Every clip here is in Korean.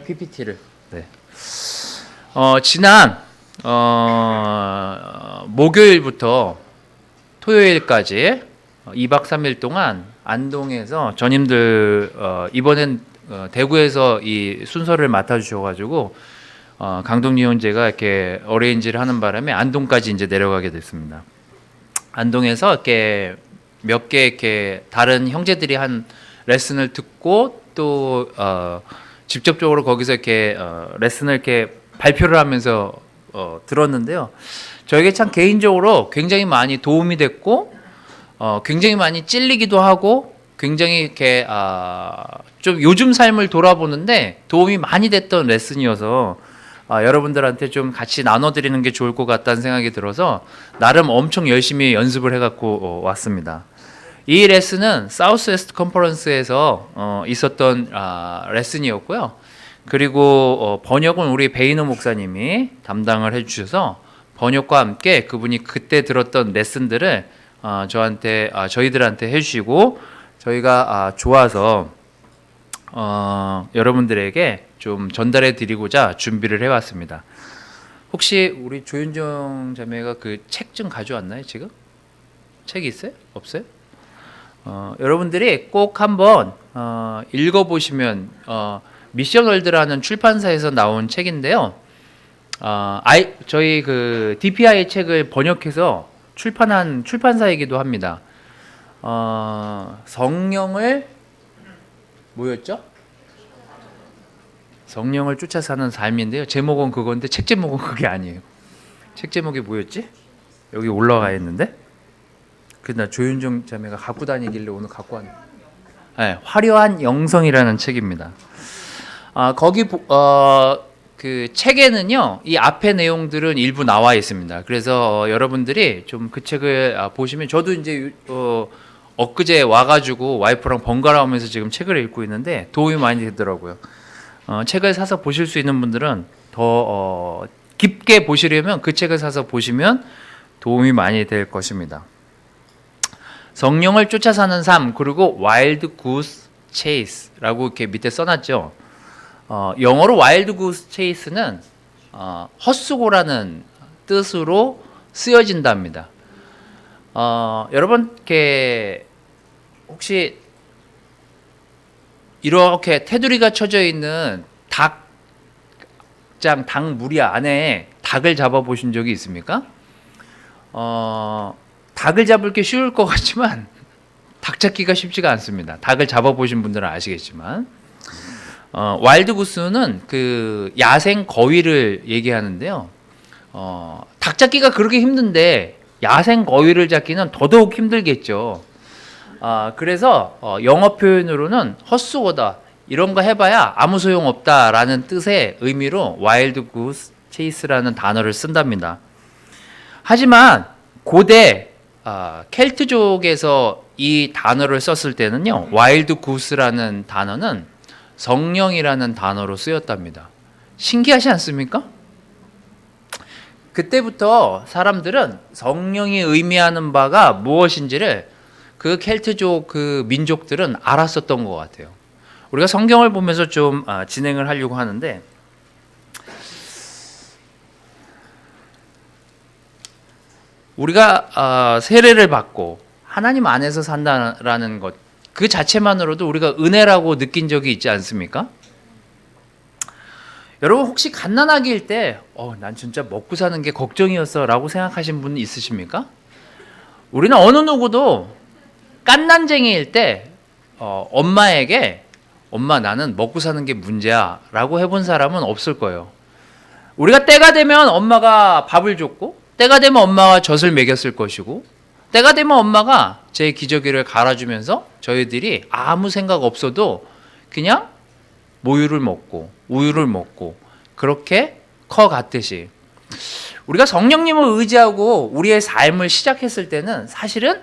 PPT를. 네. 지난 목요일부터 토요일까지 2박 3일 동안 안동에서 전임들 이번엔 대구에서 이 순서를 맡아 주셔 가지고 강동유원제가 이렇게 어레인지를 하는 바람에 안동까지 이제 내려가게 됐습니다. 안동에서 이렇게 몇 개 이렇게 다른 형제들이 한 레슨을 듣고 또 직접적으로 거기서 이렇게 레슨을 이렇게 발표를 하면서 들었는데요. 저에게 참 개인적으로 굉장히 많이 도움이 됐고 굉장히 많이 찔리기도 하고 굉장히 이렇게 좀 요즘 삶을 돌아보는데 도움이 많이 됐던 레슨이어서 여러분들한테 좀 같이 나눠드리는 게 좋을 것 같다는 생각이 들어서 나름 엄청 열심히 연습을 해갖고 왔습니다. 이 레슨은 사우스웨스트 컨퍼런스에서 있었던 레슨이었고요. 그리고 번역은 우리 베이너 목사님이 담당을 해주셔서 번역과 함께 그분이 그때 들었던 레슨들을 저희들한테 해주시고 저희가 좋아서 여러분들에게 좀 전달해 드리고자 준비를 해왔습니다. 혹시 우리 조윤정 자매가 그 책 좀 가져왔나요 지금? 책이 있어요? 없어요? 여러분들이 꼭 한번 읽어보시면 미션월드라는 출판사에서 나온 책인데요. 저희 그 DPI 책을 번역해서 출판한 출판사이기도 합니다. 성령을 뭐였죠? 성령을 쫓아 사는 삶인데요. 제목은 그건데 책 제목은 그게 아니에요. 책 제목이 뭐였지? 여기 올라가 있는데. 그나 조윤정 자매가 갖고 다니길래 오늘 갖고 왔네. 네, 화려한 영성이라는 책입니다. 거기 그 책에는요, 이 앞에 내용들은 일부 나와 있습니다. 그래서 여러분들이 좀 그 책을 보시면 저도 이제 엊그제 와가지고 와이프랑 번갈아 가면서 지금 책을 읽고 있는데 도움이 많이 되더라고요. 책을 사서 보실 수 있는 분들은 더 깊게 보시려면 그 책을 사서 보시면 도움이 많이 될 것입니다. 성령을 쫓아 사는 삶, 그리고 와일드 구스 체이스라고 이렇게 밑에 써놨죠. 영어로 와일드 구스 체이스는 헛수고라는 뜻으로 쓰여진답니다. 여러분 이렇게 혹시 이렇게 테두리가 쳐져 있는 닭 무리 안에 닭을 잡아 보신 적이 있습니까? 닭을 잡을 게 쉬울 것 같지만 닭 잡기가 쉽지가 않습니다. 닭을 잡아보신 분들은 아시겠지만 와일드 구스는 그 야생 거위를 얘기하는데요. 닭 잡기가 그렇게 힘든데 야생 거위를 잡기는 더더욱 힘들겠죠. 그래서 영어 표현으로는 헛수고다, 이런 거 해봐야 아무 소용없다라는 뜻의 의미로 와일드 구스 체이스라는 단어를 쓴답니다. 하지만 고대 켈트족에서 이 단어를 썼을 때는요, 와일드 구스라는 단어는 성령이라는 단어로 쓰였답니다. 신기하지 않습니까? 그때부터 사람들은 성령이 의미하는 바가 무엇인지를 그 켈트족 그 민족들은 알았었던 것 같아요. 우리가 성경을 보면서 좀 진행을 하려고 하는데, 우리가 세례를 받고 하나님 안에서 산다라는 것, 그 자체만으로도 우리가 은혜라고 느낀 적이 있지 않습니까? 여러분 혹시 갓난아기일 때 난 진짜 먹고 사는 게 걱정이었어 라고 생각하신 분 있으십니까? 우리는 어느 누구도 갓난쟁이일 때 엄마에게 엄마 나는 먹고 사는 게 문제야 라고 해본 사람은 없을 거예요. 우리가 때가 되면 엄마가 밥을 줬고, 때가 되면 엄마가 젖을 먹였을 것이고, 때가 되면 엄마가 제 기저귀를 갈아주면서 저희들이 아무 생각 없어도 그냥 모유를 먹고 우유를 먹고 그렇게 커갔듯이, 우리가 성령님을 의지하고 우리의 삶을 시작했을 때는 사실은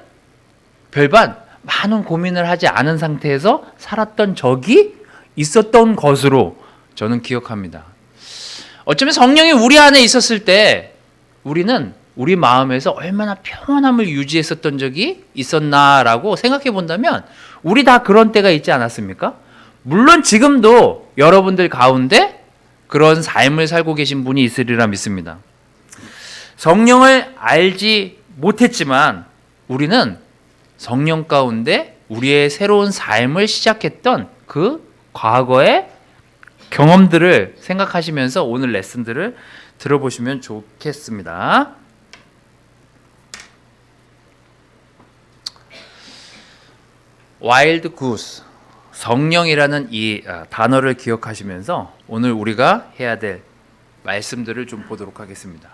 별반 많은 고민을 하지 않은 상태에서 살았던 적이 있었던 것으로 저는 기억합니다. 어쩌면 성령이 우리 안에 있었을 때 우리는 우리 마음에서 얼마나 평안함을 유지했었던 적이 있었나라고 생각해 본다면 우리 다 그런 때가 있지 않았습니까? 물론 지금도 여러분들 가운데 그런 삶을 살고 계신 분이 있으리라 믿습니다. 성령을 알지 못했지만 우리는 성령 가운데 우리의 새로운 삶을 시작했던 그 과거의 경험들을 생각하시면서 오늘 레슨들을 들어보시면 좋겠습니다. 와일드 구스, 성령이라는 이 단어를 기억하시면서 오늘 우리가 해야 될 말씀들을 좀 보도록 하겠습니다.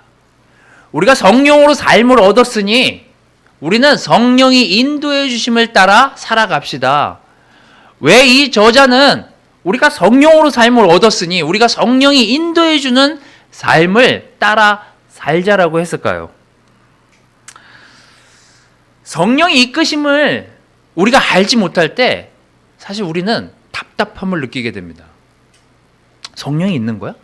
우리가 성령으로 삶을 얻었으니 우리는 성령이 인도해 주심을 따라 살아갑시다. 왜 이 저자는 우리가 성령으로 삶을 얻었으니 우리가 성령이 인도해 주는 삶을 따라 살자라고 했을까요? 성령이 이끄심을 우리가 알지 못할 때 사실 우리는 답답함을 느끼게 됩니다. 성령이 있는 거야?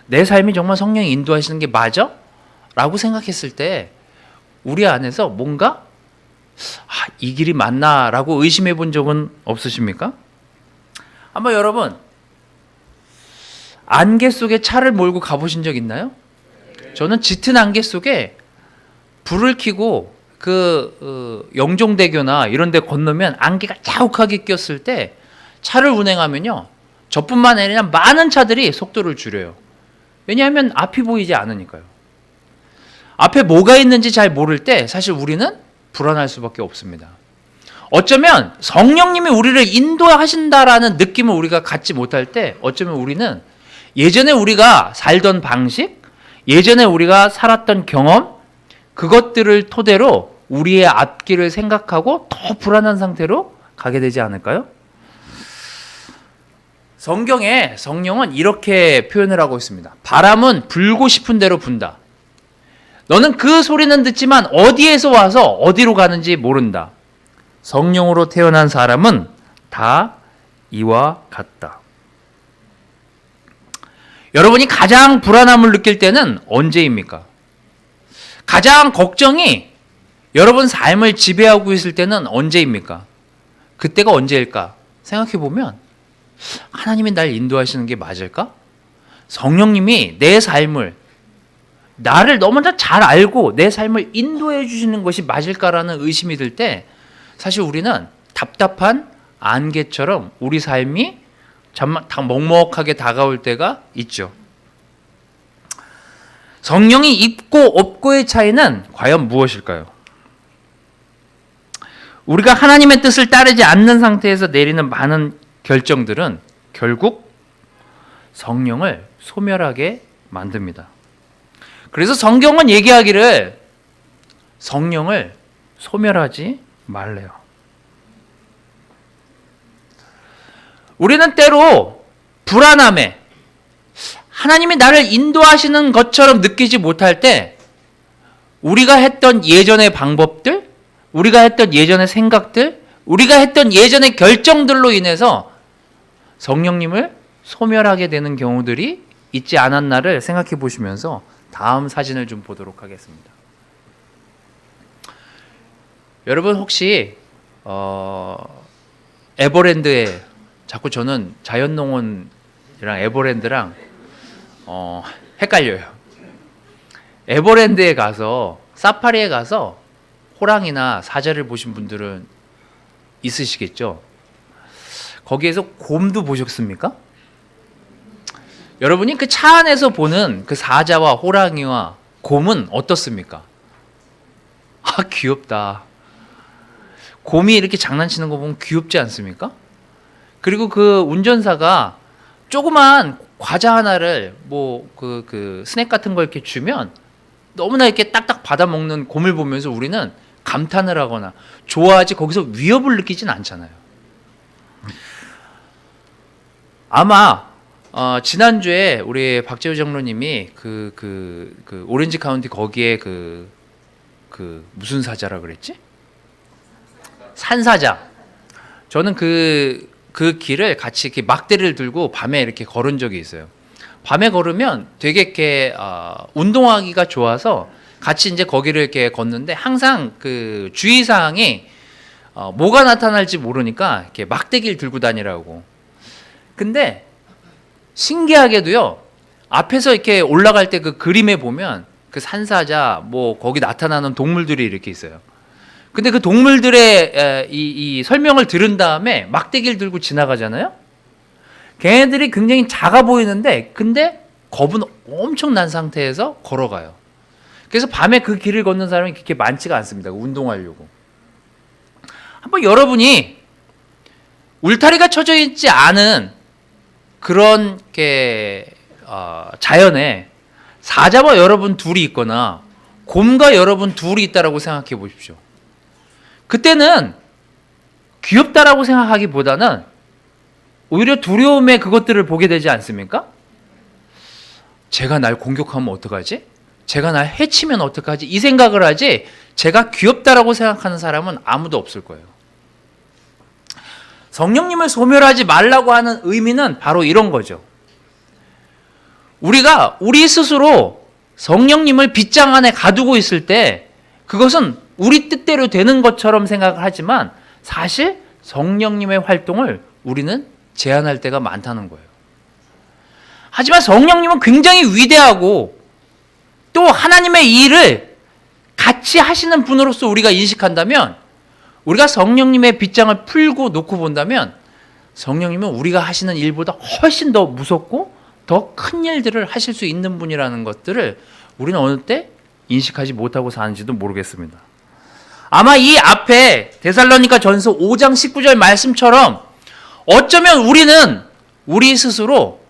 내 삶이 정말 성령이 인도하시는 게 맞아? 라고 생각했을 때 우리 안에서 뭔가 이 길이 맞나? 라고 의심해 본 적은 없으십니까? 한번 여러분 안개 속에 차를 몰고 가보신 적 있나요? 저는 짙은 안개 속에 불을 켜고 영종대교나 이런 데 건너면 안개가 자욱하게 꼈을 때 차를 운행하면요, 저뿐만 아니라 많은 차들이 속도를 줄여요. 왜냐하면 앞이 보이지 않으니까요. 앞에 뭐가 있는지 잘 모를 때 사실 우리는 불안할 수밖에 없습니다. 어쩌면 성령님이 우리를 인도하신다라는 느낌을 우리가 갖지 못할 때 어쩌면 우리는 예전에 우리가 살던 방식, 예전에 우리가 살았던 경험, 그것들을 토대로 우리의 앞길을 생각하고 더 불안한 상태로 가게 되지 않을까요? 성경에 성령은 이렇게 표현을 하고 있습니다. 바람은 불고 싶은 대로 분다. 너는 그 소리는 듣지만 어디에서 와서 어디로 가는지 모른다. 성령으로 태어난 사람은 다 이와 같다. 여러분이 가장 불안함을 느낄 때는 언제입니까? 가장 걱정이 여러분 삶을 지배하고 있을 때는 언제입니까? 그때가 언제일까? 생각해 보면 하나님이 날 인도하시는 게 맞을까? 성령님이 내 삶을, 나를 너무나 잘 알고 내 삶을 인도해 주시는 것이 맞을까라는 의심이 들 때 사실 우리는 답답한 안개처럼 우리 삶이 다 먹먹하게 다가올 때가 있죠. 성령이 있고 없고의 차이는 과연 무엇일까요? 우리가 하나님의 뜻을 따르지 않는 상태에서 내리는 많은 결정들은 결국 성령을 소멸하게 만듭니다. 그래서 성경은 얘기하기를 성령을 소멸하지 말래요. 우리는 때로 불안함에 하나님이 나를 인도하시는 것처럼 느끼지 못할 때 우리가 했던 예전의 방법들, 우리가 했던 예전의 생각들, 우리가 했던 예전의 결정들로 인해서 성령님을 소멸하게 되는 경우들이 있지 않았나를 생각해 보시면서 다음 사진을 좀 보도록 하겠습니다. 여러분 혹시 에버랜드에 자꾸 저는 자연농원이랑 에버랜드랑 헷갈려요. 에버랜드에 가서 사파리에 가서 호랑이나 사자를 보신 분들은 있으시겠죠? 거기에서 곰도 보셨습니까? 여러분이 그 차 안에서 보는 그 사자와 호랑이와 곰은 어떻습니까? 귀엽다. 곰이 이렇게 장난치는 거 보면 귀엽지 않습니까? 그리고 그 운전사가 조그만 과자 하나를 그 스낵 같은 걸 이렇게 주면 너무나 이렇게 딱딱 받아 먹는 곰을 보면서 우리는 감탄을 하거나 좋아하지 거기서 위협을 느끼진 않잖아요. 아마 지난주에 우리 박재우 장로님이 그 오렌지 카운티 거기에 그 무슨 사자라 그랬지? 산사자. 저는 그 길을 같이 이렇게 막대를 들고 밤에 이렇게 걸은 적이 있어요. 밤에 걸으면 되게 이렇게 운동하기가 좋아서 같이 이제 거기를 이렇게 걷는데 항상 그 주의사항이 뭐가 나타날지 모르니까 이렇게 막대기를 들고 다니라고. 근데 신기하게도요, 앞에서 이렇게 올라갈 때 그 그림에 보면 그 산사자 뭐 거기 나타나는 동물들이 이렇게 있어요. 근데 그 동물들의 이 설명을 들은 다음에 막대기를 들고 지나가잖아요. 걔네들이 굉장히 작아 보이는데 근데 겁은 엄청 난 상태에서 걸어가요. 그래서 밤에 그 길을 걷는 사람이 그렇게 많지가 않습니다. 운동하려고. 한번 여러분이 울타리가 쳐져 있지 않은 그런 자연에 사자와 여러분 둘이 있거나 곰과 여러분 둘이 있다라고 생각해 보십시오. 그때는 귀엽다라고 생각하기보다는 오히려 두려움에 그것들을 보게 되지 않습니까? 제가 날 공격하면 어떡하지? 제가 날 해치면 어떡하지? 이 생각을 하지 제가 귀엽다라고 생각하는 사람은 아무도 없을 거예요. 성령님을 소멸하지 말라고 하는 의미는 바로 이런 거죠. 우리가 우리 스스로 성령님을 빗장 안에 가두고 있을 때 그것은 우리 뜻대로 되는 것처럼 생각을 하지만 사실 성령님의 활동을 우리는 제한할 때가 많다는 거예요. 하지만 성령님은 굉장히 위대하고 또 하나님의 일을 같이 하시는 분으로서 우리가 인식한다면, 우리가 성령님의 빗장을 풀고 놓고 본다면 성령님은 우리가 하시는 일보다 훨씬 더 무섭고 더 큰 일들을 하실 수 있는 분이라는 것들을 우리는 어느 때 인식하지 못하고 사는지도 모르겠습니다. 아마 이 앞에 데살로니가 전서 5장 19절 말씀처럼 어쩌면 우리는 우리 스스로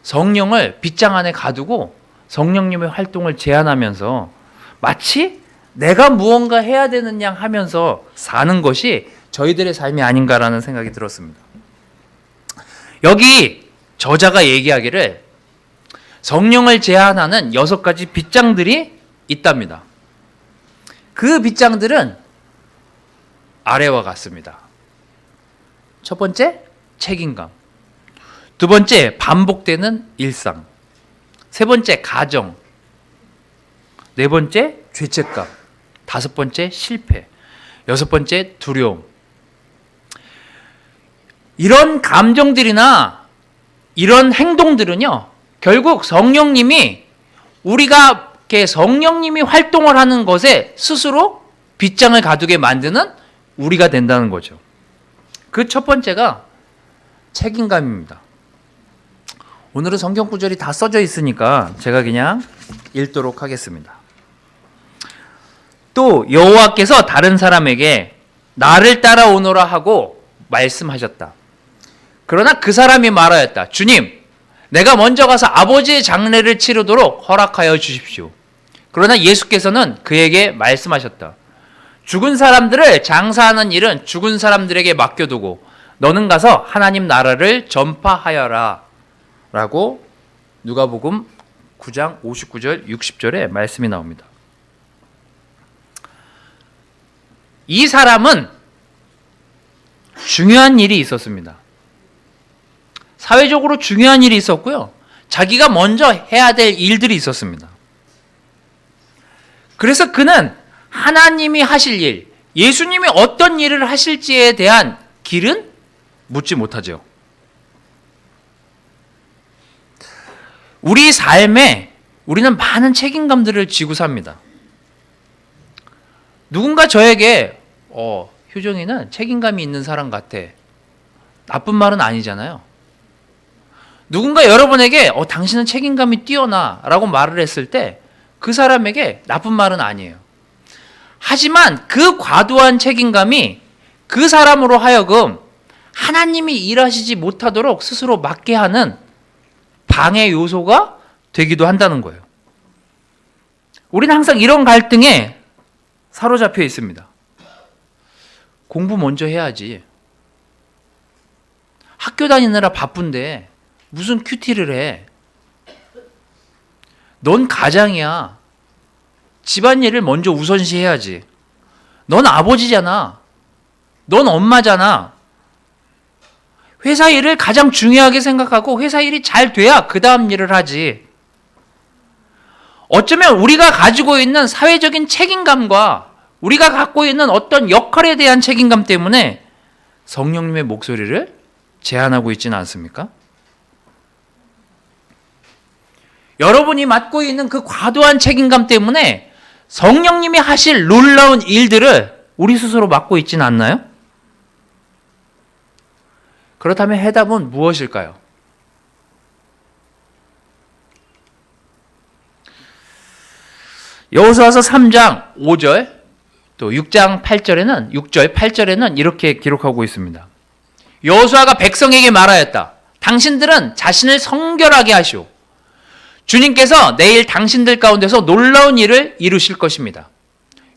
성령을 빗장 안에 가두고 성령님의 활동을 제한하면서 마치 내가 무언가 해야 되는 양 하면서 사는 것이 저희들의 삶이 아닌가라는 생각이 들었습니다. 여기 저자가 얘기하기를 성령을 제한하는 6가지 빗장들이 있답니다. 그 빗장들은 아래와 같습니다. 첫 번째, 책임감. 두 번째, 반복되는 일상. 세 번째, 가정. 네 번째, 죄책감. 다섯 번째, 실패. 여섯 번째, 두려움. 이런 감정들이나 이런 행동들은요, 결국 성령님이 우리가 이렇게 성령님이 활동을 하는 것에 스스로 빗장을 가두게 만드는 우리가 된다는 거죠. 그 첫 번째가 책임감입니다. 오늘은 성경 구절이 다 써져 있으니까 제가 그냥 읽도록 하겠습니다. 또 여호와께서 다른 사람에게 나를 따라오너라 하고 말씀하셨다. 그러나 그 사람이 말하였다. 주님, 내가 먼저 가서 아버지의 장례를 치르도록 허락하여 주십시오. 그러나 예수께서는 그에게 말씀하셨다. 죽은 사람들을 장사하는 일은 죽은 사람들에게 맡겨두고 너는 가서 하나님 나라를 전파하여라. 라고 누가복음 9장 59절 60절에 말씀이 나옵니다. 이 사람은 중요한 일이 있었습니다. 사회적으로 중요한 일이 있었고요. 자기가 먼저 해야 될 일들이 있었습니다. 그래서 그는 하나님이 하실 일, 예수님이 어떤 일을 하실지에 대한 길은 묻지 못하죠. 우리 삶에 우리는 많은 책임감들을 지고 삽니다. 누군가 저에게 효정이는 책임감이 있는 사람 같아. 나쁜 말은 아니잖아요. 누군가 여러분에게 당신은 책임감이 뛰어나 라고 말을 했을 때 그 사람에게 나쁜 말은 아니에요. 하지만 그 과도한 책임감이 그 사람으로 하여금 하나님이 일하시지 못하도록 스스로 막게 하는 방해 요소가 되기도 한다는 거예요. 우리는 항상 이런 갈등에 사로잡혀 있습니다. 공부 먼저 해야지. 학교 다니느라 바쁜데 무슨 큐티를 해. 넌 가장이야. 집안일을 먼저 우선시해야지. 넌 아버지잖아. 넌 엄마잖아. 회사 일을 가장 중요하게 생각하고 회사 일이 잘 돼야 그 다음 일을 하지. 어쩌면 우리가 가지고 있는 사회적인 책임감과 우리가 갖고 있는 어떤 역할에 대한 책임감 때문에 성령님의 목소리를 제한하고 있지는 않습니까? 여러분이 맡고 있는 그 과도한 책임감 때문에 성령님이 하실 놀라운 일들을 우리 스스로 맡고 있지는 않나요? 그렇다면 해답은 무엇일까요? 여호수아서 3장 5절 또 6장 8절에는 이렇게 기록하고 있습니다. 여호수아가 백성에게 말하였다. 당신들은 자신을 성결하게 하시오. 주님께서 내일 당신들 가운데서 놀라운 일을 이루실 것입니다.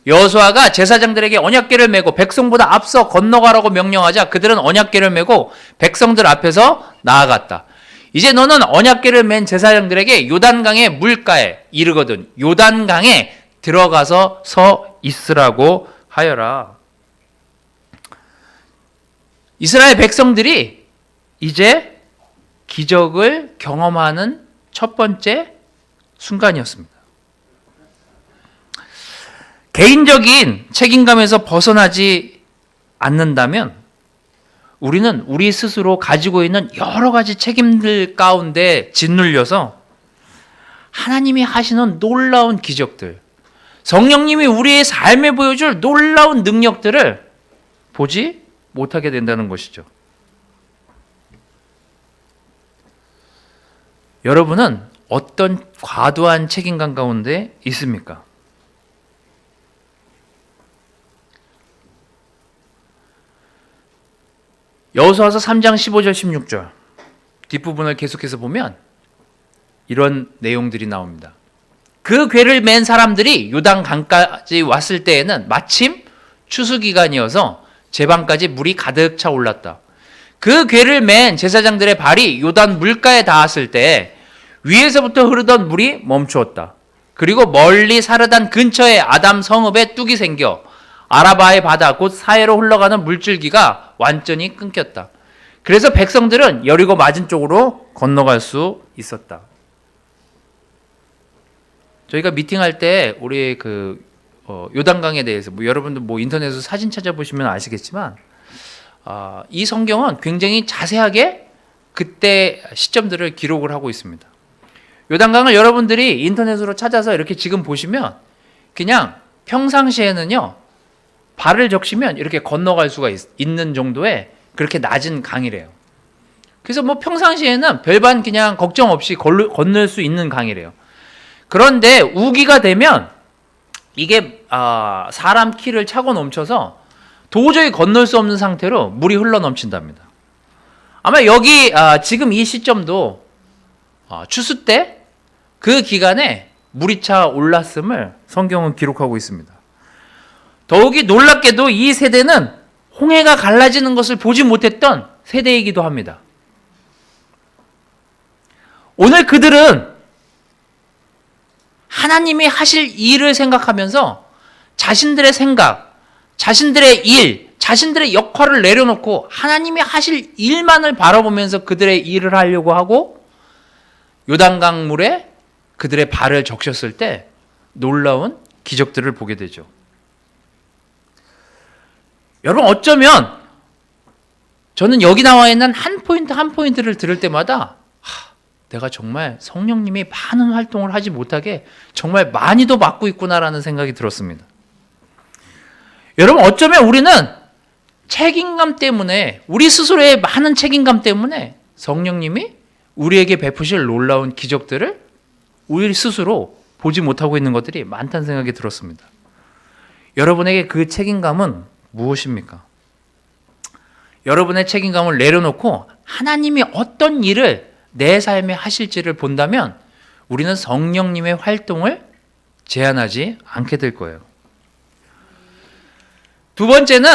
여호수아가 제사장들에게 언약궤를 메고 백성보다 앞서 건너가라고 명령하자 그들은 언약궤를 메고 백성들 앞에서 나아갔다. 이제 너는 언약궤를 맨 제사장들에게 요단강의 물가에 이르거든 요단강에 들어가서 서 있으라고 하여라. 이스라엘 백성들이 이제 기적을 경험하는 첫 번째 순간이었습니다. 개인적인 책임감에서 벗어나지 않는다면 우리는 우리 스스로 가지고 있는 여러 가지 책임들 가운데 짓눌려서 하나님이 하시는 놀라운 기적들, 성령님이 우리의 삶에 보여줄 놀라운 능력들을 보지 못하게 된다는 것이죠. 여러분은 어떤 과도한 책임감 가운데 있습니까? 여호수아서 3장 15절 16절 뒷부분을 계속해서 보면 이런 내용들이 나옵니다. 그 궤를 맨 사람들이 요단강까지 왔을 때에는 마침 추수기간이어서 제방까지 물이 가득 차 올랐다. 그 궤를 맨 제사장들의 발이 요단 물가에 닿았을 때 위에서부터 흐르던 물이 멈추었다. 그리고 멀리 사르단 근처에 아담 성읍에 뚝이 생겨 아라바의 바다 곧 사해로 흘러가는 물줄기가 완전히 끊겼다. 그래서 백성들은 여리고 맞은 쪽으로 건너갈 수 있었다. 저희가 미팅할 때 우리 요단강에 대해서 여러분들 인터넷에서 사진 찾아보시면 아시겠지만 이 성경은 굉장히 자세하게 그때 시점들을 기록을 하고 있습니다. 요단강을 여러분들이 인터넷으로 찾아서 이렇게 지금 보시면 그냥 평상시에는요 발을 적시면 이렇게 건너갈 수가 있는 정도의 그렇게 낮은 강이래요. 그래서 평상시에는 별반 그냥 걱정 없이 건널 수 있는 강이래요. 그런데 우기가 되면 이게 사람 키를 차고 넘쳐서 도저히 건널 수 없는 상태로 물이 흘러 넘친답니다. 아마 여기 지금 이 시점도 추수 때 그 기간에 물이 차 올랐음을 성경은 기록하고 있습니다. 더욱이 놀랍게도 이 세대는 홍해가 갈라지는 것을 보지 못했던 세대이기도 합니다. 오늘 그들은 하나님이 하실 일을 생각하면서 자신들의 생각, 자신들의 일, 자신들의 역할을 내려놓고 하나님이 하실 일만을 바라보면서 그들의 일을 하려고 하고 요단강 물에 그들의 발을 적셨을 때 놀라운 기적들을 보게 되죠. 여러분 어쩌면 저는 여기 나와 있는 한 포인트 한 포인트를 들을 때마다 내가 정말 성령님이 많은 활동을 하지 못하게 정말 많이도 맡고 있구나라는 생각이 들었습니다. 여러분 어쩌면 우리는 책임감 때문에 우리 스스로의 많은 책임감 때문에 성령님이 우리에게 베푸실 놀라운 기적들을 우리 스스로 보지 못하고 있는 것들이 많다는 생각이 들었습니다. 여러분에게 그 책임감은 무엇입니까? 여러분의 책임감을 내려놓고 하나님이 어떤 일을 내 삶에 하실지를 본다면 우리는 성령님의 활동을 제한하지 않게 될 거예요. 두 번째는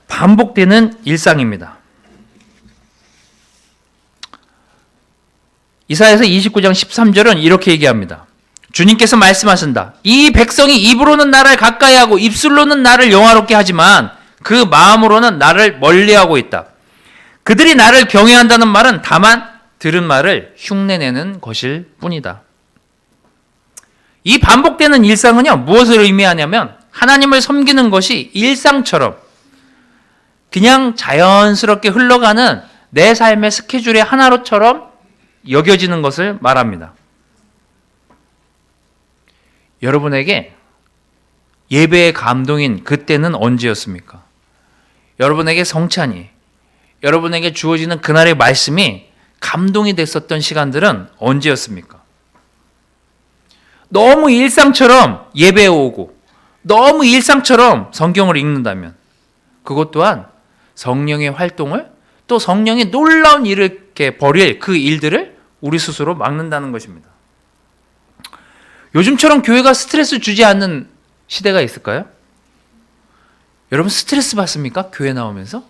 반복되는 일상입니다. 이사야서 29장 13절은 이렇게 얘기합니다. 주님께서 말씀하신다. 이 백성이 입으로는 나를 가까이하고 입술로는 나를 영화롭게 하지만 그 마음으로는 나를 멀리하고 있다. 그들이 나를 경외한다는 말은 다만 들은 말을 흉내내는 것일 뿐이다. 이 반복되는 일상은요, 무엇을 의미하냐면 하나님을 섬기는 것이 일상처럼 그냥 자연스럽게 흘러가는 내 삶의 스케줄의 하나로처럼 여겨지는 것을 말합니다. 여러분에게 예배의 감동인 그때는 언제였습니까? 여러분에게 성찬이, 여러분에게 주어지는 그날의 말씀이 감동이 됐었던 시간들은 언제였습니까? 너무 일상처럼 예배에 오고 너무 일상처럼 성경을 읽는다면 그것 또한 성령의 활동을, 또 성령의 놀라운 일을 이렇게 벌일 그 일들을 우리 스스로 막는다는 것입니다. 요즘처럼 교회가 스트레스 주지 않는 시대가 있을까요? 여러분 스트레스 받습니까? 교회 나오면서?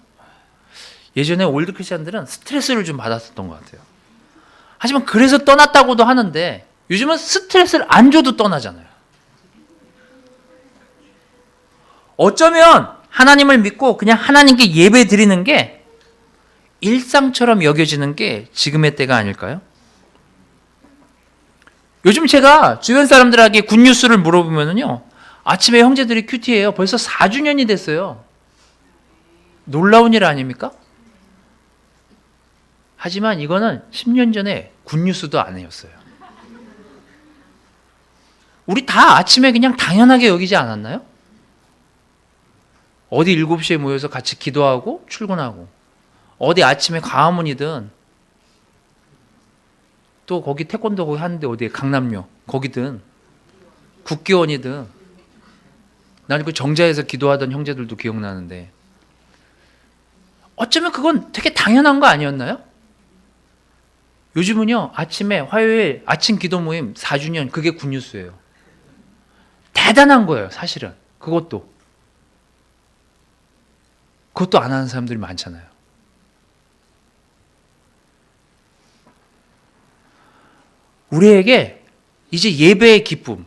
예전에 올드 크리스찬들은 스트레스를 좀 받았었던 것 같아요. 하지만 그래서 떠났다고도 하는데 요즘은 스트레스를 안 줘도 떠나잖아요. 어쩌면 하나님을 믿고 그냥 하나님께 예배 드리는 게 일상처럼 여겨지는 게 지금의 때가 아닐까요? 요즘 제가 주변 사람들에게 굿뉴스를 물어보면요, 아침에 형제들이 큐티예요. 벌써 4주년이 됐어요. 놀라운 일 아닙니까? 하지만 이거는 10년 전에 굿뉴스도 아니었어요. 우리 다 아침에 그냥 당연하게 여기지 않았나요? 어디 7시에 모여서 같이 기도하고 출근하고, 어디 아침에 광화문이든 또 거기 태권도 거기 하는데 어디 강남역 거기든 국기원이든, 나는 그 정자에서 기도하던 형제들도 기억나는데 어쩌면 그건 되게 당연한 거 아니었나요? 요즘은요, 아침에 화요일 아침 기도 모임 4주년, 그게 굿뉴스예요. 대단한 거예요, 사실은. 그것도 안 하는 사람들이 많잖아요. 우리에게 이제 예배의 기쁨,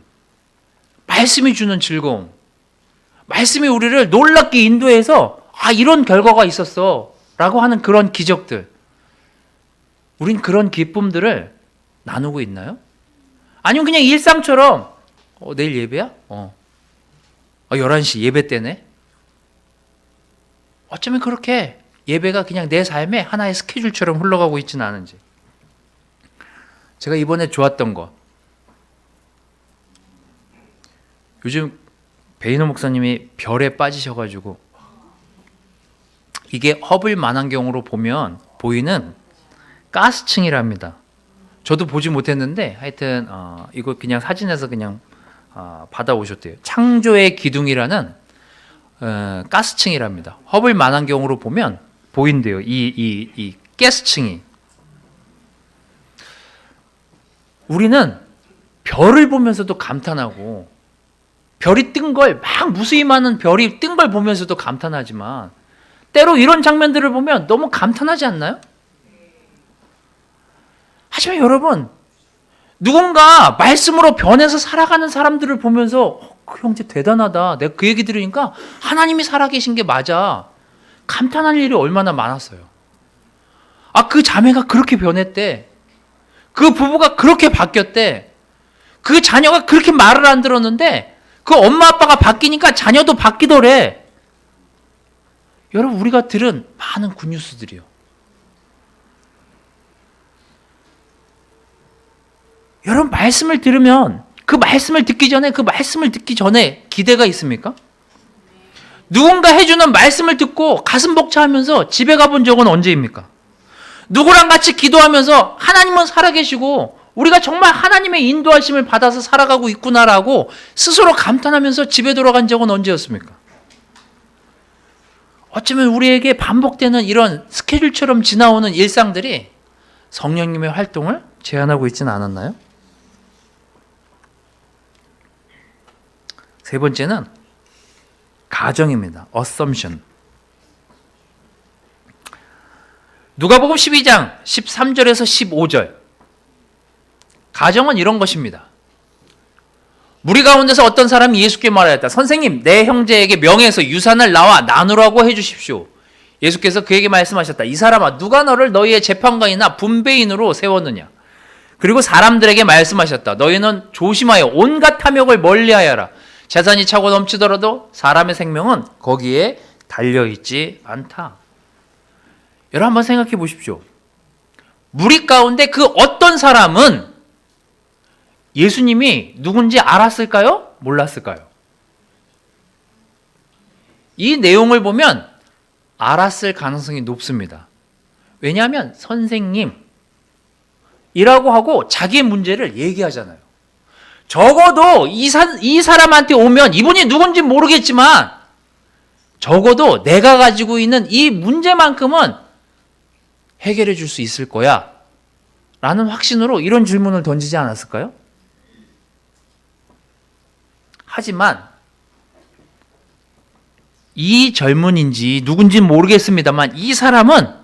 말씀이 주는 즐거움, 말씀이 우리를 놀랍게 인도해서 이런 결과가 있었어 라고 하는 그런 기적들, 우린 그런 기쁨들을 나누고 있나요? 아니면 그냥 일상처럼 내일 예배야? 11시 예배 때네? 어쩌면 그렇게 예배가 그냥 내 삶의 하나의 스케줄처럼 흘러가고 있지는 않은지. 제가 이번에 좋았던 거, 요즘 베이너 목사님이 별에 빠지셔가지고 이게 허블 망원경으로 보면 보이는 가스층이랍니다. 저도 보지 못했는데 하여튼 이거 그냥 사진에서 그냥 받아오셨대요. 창조의 기둥이라는 가스층이랍니다. 허블 망원경으로 보면 보인대요. 이 가스층이. 우리는 별을 보면서도 감탄하고, 별이 뜬 걸, 막 무수히 많은 별이 뜬 걸 보면서도 감탄하지만 때로 이런 장면들을 보면 너무 감탄하지 않나요? 하지만 여러분, 누군가 말씀으로 변해서 살아가는 사람들을 보면서 그 형제 대단하다, 내가 그 얘기 들으니까 하나님이 살아계신 게 맞아, 감탄할 일이 얼마나 많았어요. 그 자매가 그렇게 변했대, 그 부부가 그렇게 바뀌었대, 그 자녀가 그렇게 말을 안 들었는데 그 엄마 아빠가 바뀌니까 자녀도 바뀌더래. 여러분, 우리가 들은 많은 굿뉴스들이요. 여러분, 말씀을 들으면 그 말씀을 듣기 전에 기대가 있습니까? 누군가 해주는 말씀을 듣고 가슴 벅차하면서 집에 가본 적은 언제입니까? 누구랑 같이 기도하면서 하나님은 살아계시고 우리가 정말 하나님의 인도하심을 받아서 살아가고 있구나라고 스스로 감탄하면서 집에 돌아간 적은 언제였습니까? 어쩌면 우리에게 반복되는 이런 스케줄처럼 지나오는 일상들이 성령님의 활동을 제한하고 있지는 않았나요? 세 번째는 가정입니다. assumption. 누가복음 12장 13절에서 15절. 가정은 이런 것입니다. 무리 가운데서 어떤 사람이 예수께 말하였다. 선생님, 내 형제에게 명예에서 유산을 나와 나누라고 해주십시오. 예수께서 그에게 말씀하셨다. 이 사람아, 누가 너를 너희의 재판관이나 분배인으로 세웠느냐? 그리고 사람들에게 말씀하셨다. 너희는 조심하여 온갖 탐욕을 멀리하여라. 재산이 차고 넘치더라도 사람의 생명은 거기에 달려있지 않다. 여러분 한번 생각해 보십시오. 무리 가운데 그 어떤 사람은 예수님이 누군지 알았을까요? 몰랐을까요? 이 내용을 보면 알았을 가능성이 높습니다. 왜냐하면 선생님이라고 하고 자기의 문제를 얘기하잖아요. 적어도 이 사람한테 오면 이분이 누군지 모르겠지만 적어도 내가 가지고 있는 이 문제만큼은 해결해 줄 수 있을 거야 라는 확신으로 이런 질문을 던지지 않았을까요? 하지만 이 젊은인지 누군지 모르겠습니다만 이 사람은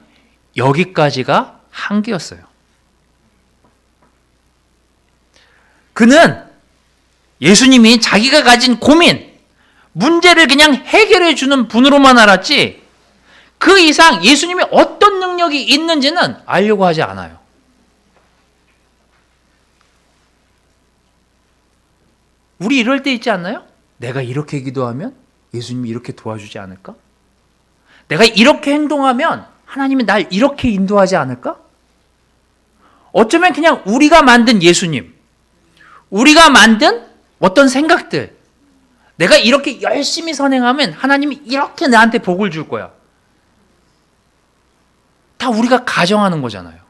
여기까지가 한계였어요. 그는 예수님이 자기가 가진 고민, 문제를 그냥 해결해 주는 분으로만 알았지 그 이상 예수님이 어떤 능력이 있는지는 알려고 하지 않아요. 우리 이럴 때 있지 않나요? 내가 이렇게 기도하면 예수님이 이렇게 도와주지 않을까? 내가 이렇게 행동하면 하나님이 날 이렇게 인도하지 않을까? 어쩌면 그냥 우리가 만든 예수님, 우리가 만든 어떤 생각들, 내가 이렇게 열심히 선행하면 하나님이 이렇게 나한테 복을 줄 거야. 다 우리가 가정하는 거잖아요.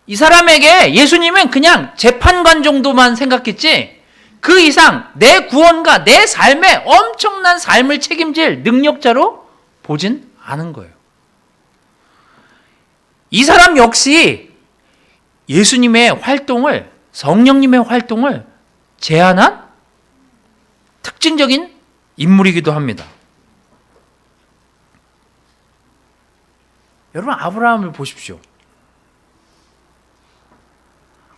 이 사람에게 예수님은 그냥 재판관 정도만 생각했지 그 이상 내 구원과 내 삶에 엄청난 삶을 책임질 능력자로 보진 않은 거예요. 이 사람 역시 예수님의 활동을, 성령님의 활동을 제한한 특징적인 인물이기도 합니다. 여러분 아브라함을 보십시오.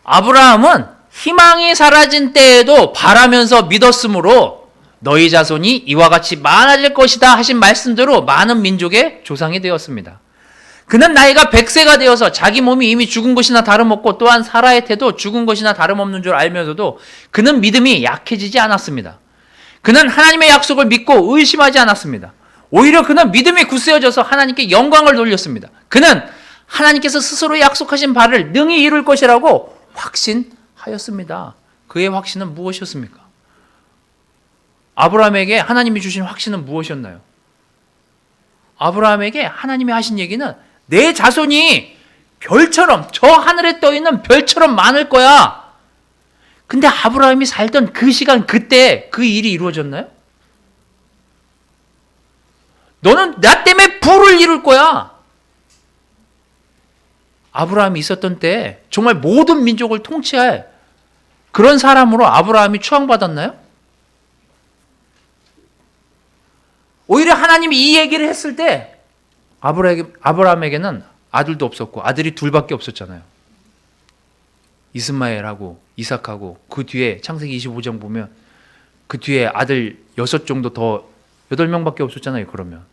아브라함은 희망이 사라진 때에도 바라면서 믿었으므로 너희 자손이 이와 같이 많아질 것이다 하신 말씀대로 많은 민족의 조상이 되었습니다. 그는 나이가 100세가 되어서 자기 몸이 이미 죽은 것이나 다름없고 또한 사라의 태도 죽은 것이나 다름없는 줄 알면서도 그는 믿음이 약해지지 않았습니다. 그는 하나님의 약속을 믿고 의심하지 않았습니다. 오히려 그는 믿음이 굳세어져서 하나님께 영광을 돌렸습니다. 그는 하나님께서 스스로 약속하신 바를 능히 이룰 것이라고 확신하였습니다. 그의 확신은 무엇이었습니까? 아브라함에게 하나님이 주신 확신은 무엇이었나요? 아브라함에게 하나님이 하신 얘기는 내 자손이 별처럼, 저 하늘에 떠있는 별처럼 많을 거야. 근데 아브라함이 살던 그 시간, 그때 그 일이 이루어졌나요? 너는 나 때문에 부를 이룰 거야. 아브라함이 있었던 때에 정말 모든 민족을 통치할 그런 사람으로 아브라함이 추앙받았나요? 오히려 하나님이 이 얘기를 했을 때 아브라함에게는 아들도 없었고 아들이 둘밖에 없었잖아요. 이스마엘하고 이삭하고 그 뒤에 창세기 25장 보면 그 뒤에 아들 6 정도 더 8명밖에 없었잖아요. 그러면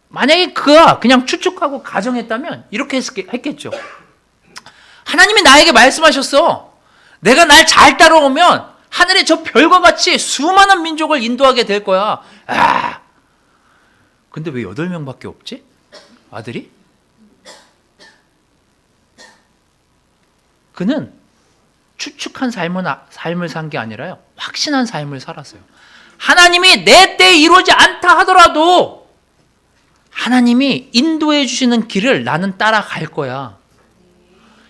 만약에 그가 그냥 추측하고 가정했다면 이렇게 했겠죠. 하나님이 나에게 말씀하셨어. 내가 날 잘 따라오면 하늘의 저 별과 같이 수많은 민족을 인도하게 될 거야. 근데 왜 8명밖에 없지? 아들이? 그는 추측한 삶을 산 게 아니라요. 확신한 삶을 살았어요. 하나님이 내 때에 이루어지지 않다 하더라도 하나님이 인도해 주시는 길을 나는 따라갈 거야.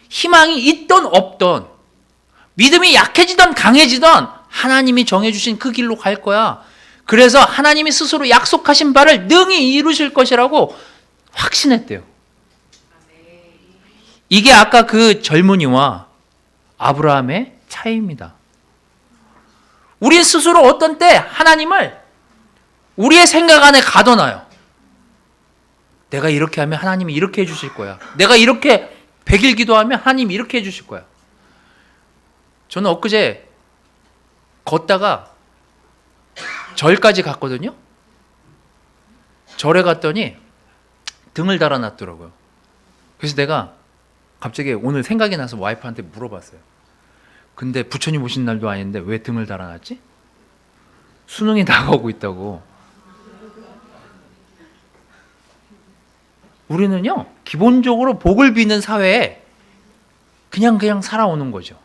희망이 있던 없던, 믿음이 약해지던 강해지던 하나님이 정해주신 그 길로 갈 거야. 그래서 하나님이 스스로 약속하신 바를 능히 이루실 것이라고 확신했대요. 이게 아까 그 젊은이와 아브라함의 차이입니다. 우리 스스로 어떤 때 하나님을 우리의 생각 안에 가둬놔요. 내가 이렇게 하면 하나님이 이렇게 해주실 거야. 내가 이렇게 100일 기도하면 하나님이 이렇게 해주실 거야. 저는 엊그제 걷다가 절까지 갔거든요. 절에 갔더니 등을 달아놨더라고요. 그래서 내가 갑자기 오늘 생각이 나서 와이프한테 물어봤어요. 근데 부처님 오신 날도 아닌데 왜 등을 달아놨지? 수능이 다가오고 있다고. 우리는요, 기본적으로 복을 비는 사회에 그냥 살아오는 거죠.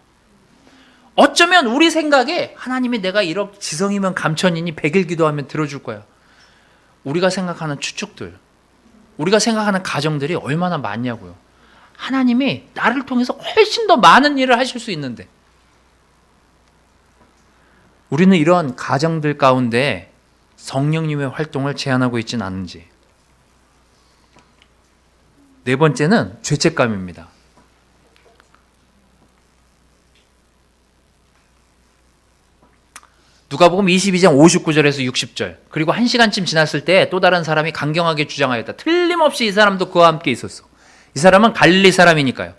어쩌면 우리 생각에 하나님이 내가 1억 지성이면 감천이니 100일 기도하면 들어줄 거야. 우리가 생각하는 추측들, 우리가 생각하는 가정들이 얼마나 많냐고요. 하나님이 나를 통해서 훨씬 더 많은 일을 하실 수 있는데 우리는 이런 가정들 가운데 성령님의 활동을 제한하고 있지는 않은지. 네 번째는 죄책감입니다. 누가복음 22장 59절에서 60절, 그리고 1시간쯤 지났을 때 또 다른 사람이 강경하게 주장하였다. 틀림없이 이 사람도 그와 함께 있었어. 이 사람은 갈릴리 사람이니까요.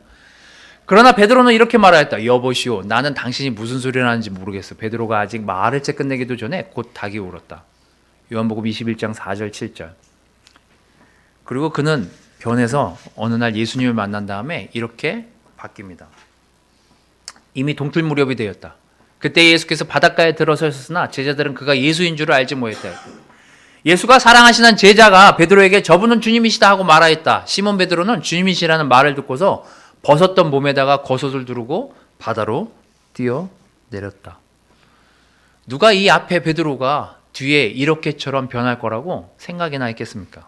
그러나 베드로는 이렇게 말하였다. 여보시오, 나는 당신이 무슨 소리를 하는지 모르겠어. 베드로가 아직 말을 채 끝내기도 전에 곧 닭이 울었다. 요한복음 21장 4절 7절. 그리고 그는 변해서 어느 날 예수님을 만난 다음에 이렇게 바뀝니다. 이미 동틀 무렵이 되었다. 그때 예수께서 바닷가에 들어서셨으나 제자들은 그가 예수인 줄 알지 못했다. 예수가 사랑하시는 제자가 베드로에게 저분은 주님이시다 하고 말하였다. 시몬 베드로는 주님이시라는 말을 듣고서 벗었던 몸에다가 겉옷을 두르고 바다로 뛰어내렸다. 누가 이 앞에 베드로가 뒤에 이렇게처럼 변할 거라고 생각이나 했겠습니까?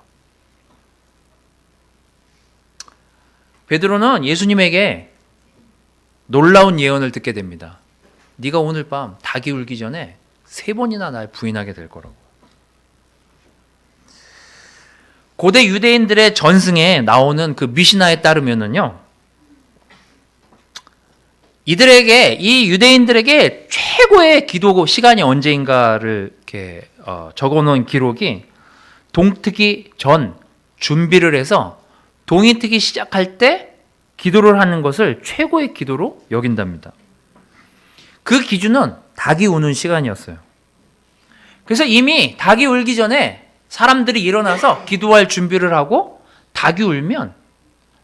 베드로는 예수님에게 놀라운 예언을 듣게 됩니다. 네가 오늘 밤 닭이 울기 전에 3번이나 날 부인하게 될 거라고. 고대 유대인들의 전승에 나오는 그 미시나에 따르면은요, 이 유대인들에게 최고의 기도 시간이 언제인가를 이렇게 적어놓은 기록이 동트기 전 준비를 해서 동이 트기 시작할 때 기도를 하는 것을 최고의 기도로 여긴답니다. 그 기준은 닭이 우는 시간이었어요. 그래서 이미 닭이 울기 전에 사람들이 일어나서 기도할 준비를 하고 닭이 울면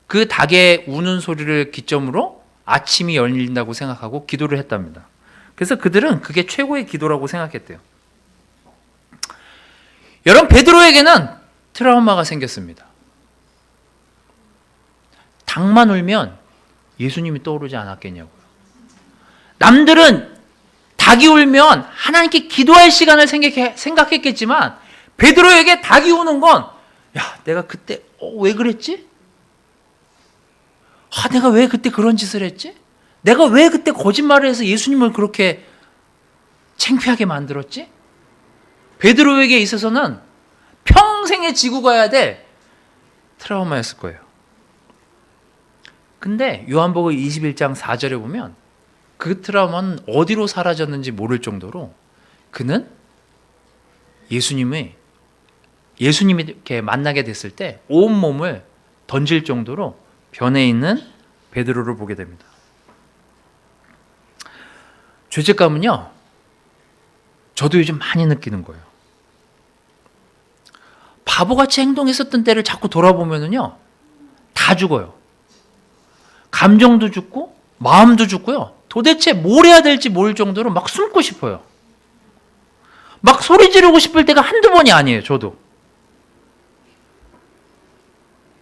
그 닭의 우는 소리를 기점으로 아침이 열린다고 생각하고 기도를 했답니다. 그래서 그들은 그게 최고의 기도라고 생각했대요. 여러분, 베드로에게는 트라우마가 생겼습니다. 닭만 울면 예수님이 떠오르지 않았겠냐고요. 남들은 닭이 울면 하나님께 기도할 시간을 생각했겠지만 베드로에게 닭이 우는 건, 야, 내가 그때 왜 그랬지? 내가 왜 그때 그런 짓을 했지? 내가 왜 그때 거짓말을 해서 예수님을 그렇게 창피하게 만들었지? 베드로에게 있어서는 평생에 지고 가야 될 트라우마였을 거예요. 근데 요한복음 21장 4절에 보면 그 트라우마는 어디로 사라졌는지 모를 정도로 그는 예수님이 이렇게 만나게 됐을 때 온몸을 던질 정도로 변해 있는 베드로를 보게 됩니다. 죄책감은요, 저도 요즘 많이 느끼는 거예요. 바보같이 행동했었던 때를 자꾸 돌아보면은요, 다 죽어요. 감정도 죽고 마음도 죽고요. 도대체 뭘 해야 될지 모를 정도로 막 숨고 싶어요. 막 소리 지르고 싶을 때가 한두 번이 아니에요, 저도.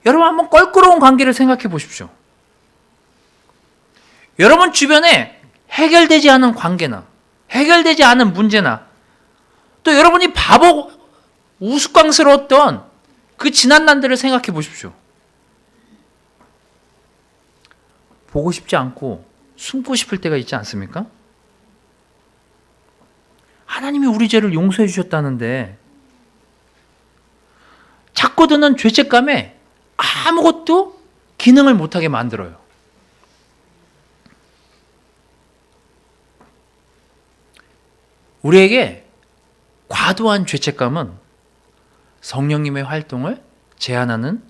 여러분, 한번 껄끄러운 관계를 생각해 보십시오. 여러분 주변에 해결되지 않은 관계나 해결되지 않은 문제나 또 여러분이 바보 우스꽝스러웠던 그 지난 날들을 생각해 보십시오. 보고 싶지 않고 숨고 싶을 때가 있지 않습니까? 하나님이 우리 죄를 용서해 주셨다는데 자꾸 드는 죄책감에 아무것도 기능을 못하게 만들어요. 우리에게 과도한 죄책감은 성령님의 활동을 제한하는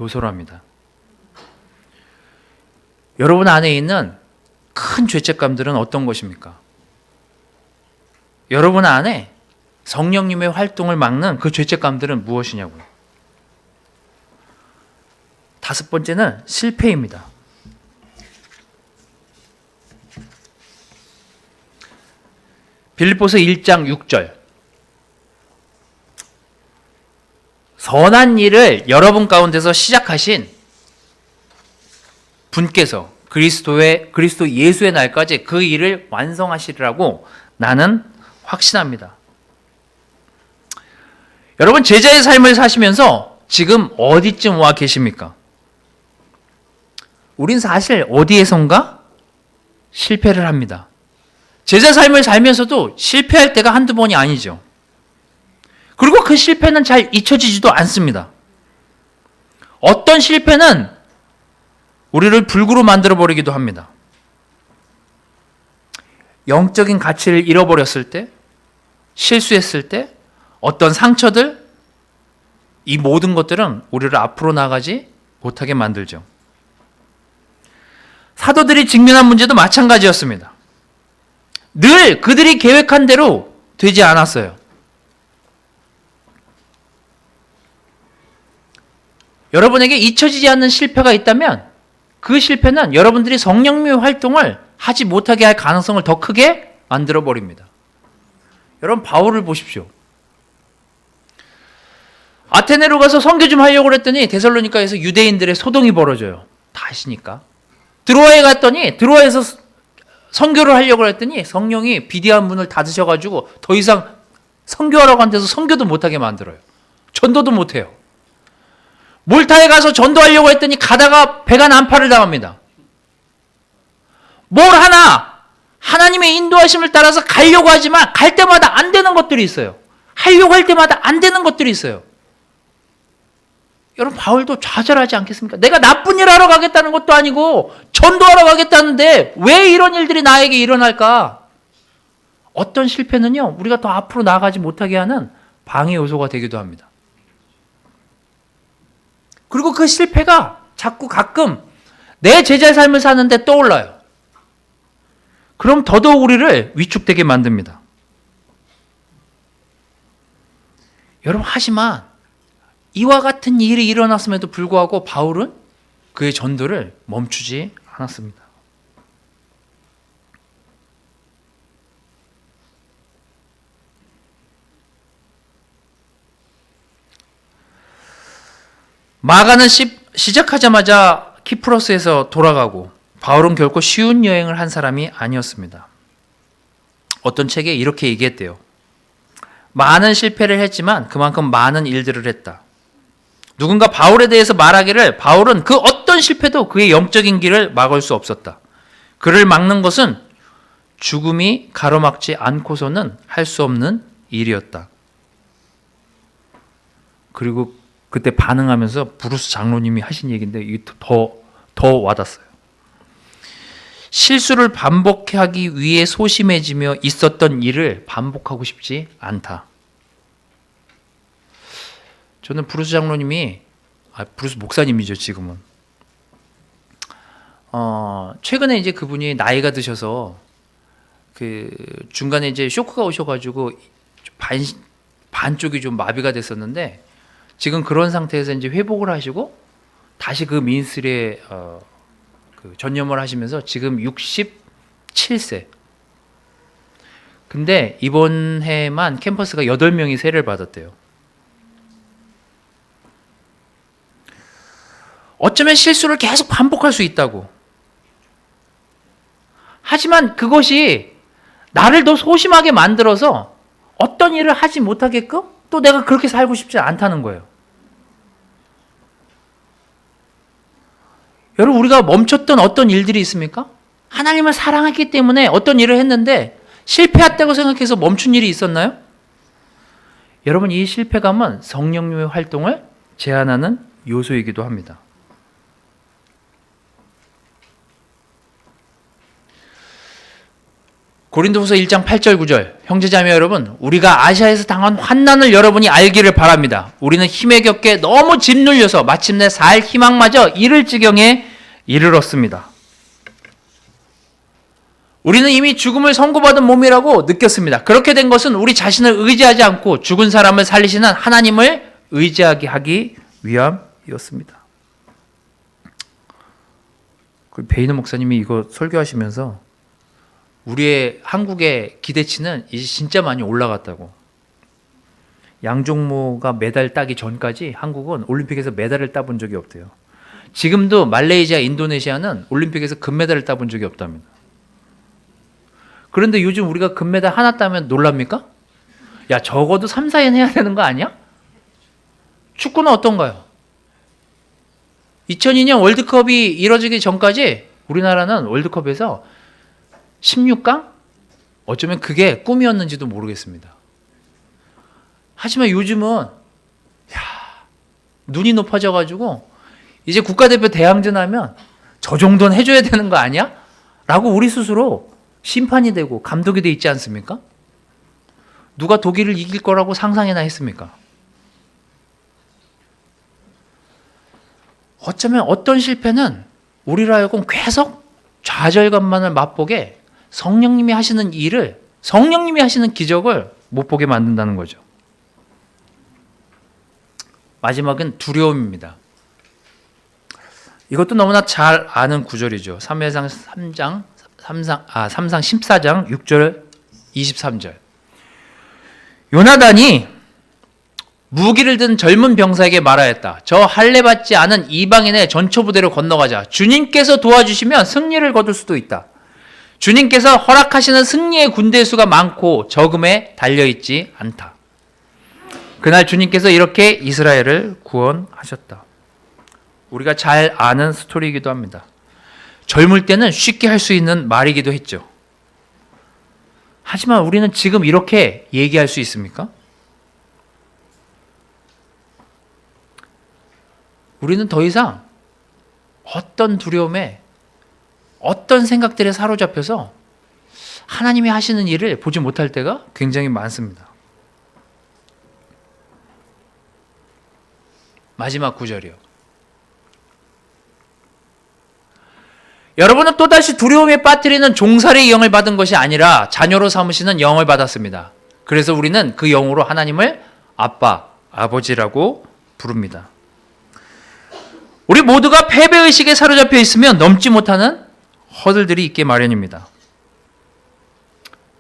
요소랍니다. 여러분 안에 있는 큰 죄책감들은 어떤 것입니까? 여러분 안에 성령님의 활동을 막는 그 죄책감들은 무엇이냐고요? 5번째는 실패입니다. 빌립보서 1장 6절. 선한 일을 여러분 가운데서 시작하신 분께서 그리스도 예수의 날까지 그 일을 완성하시리라고 나는 확신합니다. 여러분, 제자의 삶을 사시면서 지금 어디쯤 와 계십니까? 우린 사실 어디에선가 실패를 합니다. 제자 삶을 살면서도 실패할 때가 한두 번이 아니죠. 그리고 그 실패는 잘 잊혀지지도 않습니다. 어떤 실패는 우리를 불구로 만들어버리기도 합니다. 영적인 가치를 잃어버렸을 때, 실수했을 때, 어떤 상처들, 이 모든 것들은 우리를 앞으로 나가지 못하게 만들죠. 사도들이 직면한 문제도 마찬가지였습니다. 늘 그들이 계획한 대로 되지 않았어요. 여러분에게 잊혀지지 않는 실패가 있다면 그 실패는 여러분들이 성령님의 활동을 하지 못하게 할 가능성을 더 크게 만들어버립니다. 여러분, 바울을 보십시오. 아테네로 가서 선교 좀 하려고 했더니 데살로니가에서 유대인들의 소동이 벌어져요. 다 아시니까. 드로아에 갔더니 드로아에서 선교를 하려고 했더니 성령이 비대한 문을 닫으셔가지고 더 이상 선교하라고 한 데서 선교도 못하게 만들어요. 전도도 못해요. 몰타에 가서 전도하려고 했더니 가다가 배가 난파를 당합니다. 뭘 하나 하나님의 인도하심을 따라서 가려고 하지만 갈 때마다 안 되는 것들이 있어요. 하려고 할 때마다 안 되는 것들이 있어요. 여러분, 바울도 좌절하지 않겠습니까? 내가 나쁜 일 하러 가겠다는 것도 아니고 전도하러 가겠다는데 왜 이런 일들이 나에게 일어날까? 어떤 실패는요, 우리가 더 앞으로 나아가지 못하게 하는 방해 요소가 되기도 합니다. 그리고 그 실패가 자꾸 가끔 내 제자의 삶을 사는데 떠올라요. 그럼 더더욱 우리를 위축되게 만듭니다. 여러분, 하지만 이와 같은 일이 일어났음에도 불구하고 바울은 그의 전도를 멈추지 않았습니다. 마가는 시작하자마자 키프로스에서 돌아가고 바울은 결코 쉬운 여행을 한 사람이 아니었습니다. 어떤 책에 이렇게 얘기했대요. 많은 실패를 했지만 그만큼 많은 일들을 했다. 누군가 바울에 대해서 말하기를 바울은 그 어떤 실패도 그의 영적인 길을 막을 수 없었다. 그를 막는 것은 죽음이 가로막지 않고서는 할 수 없는 일이었다. 그리고 그때 반응하면서 브루스 장로님이 하신 얘기인데 이게 더 와닿았어요. 실수를 반복하기 위해 소심해지며 있었던 일을 반복하고 싶지 않다. 저는 브루스 장로님이, 브루스 목사님이죠, 지금은. 최근에 이제 그분이 나이가 드셔서 중간에 이제 쇼크가 오셔가지고 반쪽이 좀 마비가 됐었는데 지금 그런 상태에서 이제 회복을 하시고 다시 그 미니스트리에 전념을 하시면서 지금 67세. 근데 이번 해만 캠퍼스가 8명이 세례를 받았대요. 어쩌면 실수를 계속 반복할 수 있다고. 하지만 그것이 나를 더 소심하게 만들어서 어떤 일을 하지 못하게끔 또 내가 그렇게 살고 싶지 않다는 거예요. 여러분, 우리가 멈췄던 어떤 일들이 있습니까? 하나님을 사랑했기 때문에 어떤 일을 했는데 실패했다고 생각해서 멈춘 일이 있었나요? 여러분, 이 실패감은 성령님의 활동을 제한하는 요소이기도 합니다. 고린도후서 1장 8절 9절, 형제자매 여러분, 우리가 아시아에서 당한 환난을 여러분이 알기를 바랍니다. 우리는 힘에 겹게 너무 짓눌려서 마침내 살 희망마저 잃을 지경에 이르렀습니다. 우리는 이미 죽음을 선고받은 몸이라고 느꼈습니다. 그렇게 된 것은 우리 자신을 의지하지 않고 죽은 사람을 살리시는 하나님을 의지하게 하기 위함이었습니다. 베이너 목사님이 이거 설교하시면서 우리의 한국의 기대치는 이제 진짜 많이 올라갔다고. 양종모가 메달 따기 전까지 한국은 올림픽에서 메달을 따본 적이 없대요. 지금도 말레이시아, 인도네시아는 올림픽에서 금메달을 따본 적이 없답니다. 그런데 요즘 우리가 금메달 하나 따면 놀랍니까? 야, 적어도 3, 4연 해야 되는 거 아니야? 축구는 어떤가요? 2002년 월드컵이 이뤄지기 전까지 우리나라는 월드컵에서 16강? 어쩌면 그게 꿈이었는지도 모르겠습니다. 하지만 요즘은 눈이 높아져가지고 이제 국가대표 대항전 하면 저 정도는 해줘야 되는 거 아니야? 라고 우리 스스로 심판이 되고 감독이 돼 있지 않습니까? 누가 독일을 이길 거라고 상상이나 했습니까? 어쩌면 어떤 실패는 우리로 하여금 계속 좌절감만을 맛보게 성령님이 하시는 일을, 성령님이 하시는 기적을 못 보게 만든다는 거죠. 마지막은 두려움입니다. 이것도 너무나 잘 아는 구절이죠. 사무엘상 3장 14장 6절 23절. 요나단이 무기를 든 젊은 병사에게 말하였다. 저 할례 받지 않은 이방인의 전초부대로 건너가자. 주님께서 도와주시면 승리를 거둘 수도 있다. 주님께서 허락하시는 승리의 군대 수가 많고 적음에 달려있지 않다. 그날 주님께서 이렇게 이스라엘을 구원하셨다. 우리가 잘 아는 스토리이기도 합니다. 젊을 때는 쉽게 할 수 있는 말이기도 했죠. 하지만 우리는 지금 이렇게 얘기할 수 있습니까? 우리는 더 이상 어떤 두려움에, 어떤 생각들에 사로잡혀서 하나님이 하시는 일을 보지 못할 때가 굉장히 많습니다. 마지막 구절이요. 여러분은 또다시 두려움에 빠뜨리는 종살이의 영을 받은 것이 아니라 자녀로 삼으시는 영을 받았습니다. 그래서 우리는 그 영으로 하나님을 아빠, 아버지라고 부릅니다. 우리 모두가 패배의식에 사로잡혀 있으면 넘지 못하는 허들들이 있게 마련입니다.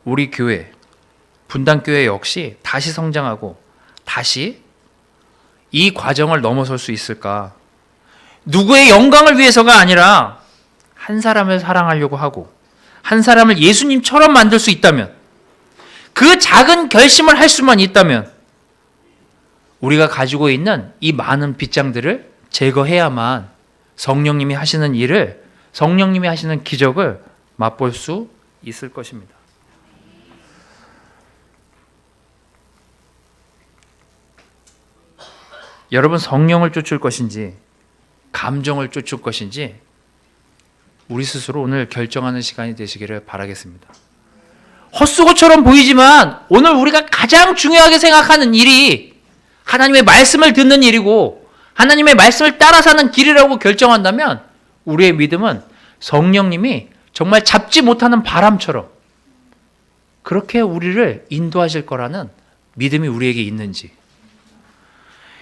우리 교회, 분당교회 역시 다시 성장하고 다시 이 과정을 넘어설 수 있을까? 누구의 영광을 위해서가 아니라 한 사람을 사랑하려고 하고 한 사람을 예수님처럼 만들 수 있다면, 그 작은 결심을 할 수만 있다면 우리가 가지고 있는 이 많은 빗장들을 제거해야만 성령님이 하시는 일을, 성령님이 하시는 기적을 맛볼 수 있을 것입니다. 여러분, 성령을 쫓을 것인지 감정을 쫓을 것인지 우리 스스로 오늘 결정하는 시간이 되시기를 바라겠습니다. 헛수고처럼 보이지만 오늘 우리가 가장 중요하게 생각하는 일이 하나님의 말씀을 듣는 일이고 하나님의 말씀을 따라 사는 길이라고 결정한다면 우리의 믿음은 성령님이 정말 잡지 못하는 바람처럼 그렇게 우리를 인도하실 거라는 믿음이 우리에게 있는지,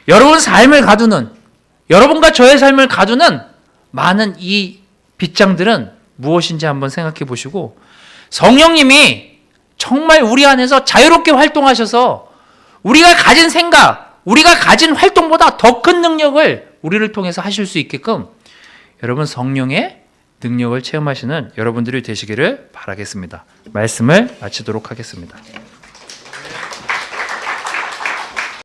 여러분 삶을 가두는, 여러분과 저의 삶을 가두는 많은 이 빗장들은 무엇인지 한번 생각해 보시고, 성령님이 정말 우리 안에서 자유롭게 활동하셔서 우리가 가진 생각, 우리가 가진 활동보다 더 큰 능력을 우리를 통해서 하실 수 있게끔 여러분 성령의 능력을 체험하시는 여러분들이 되시기를 바라겠습니다. 말씀을 마치도록 하겠습니다.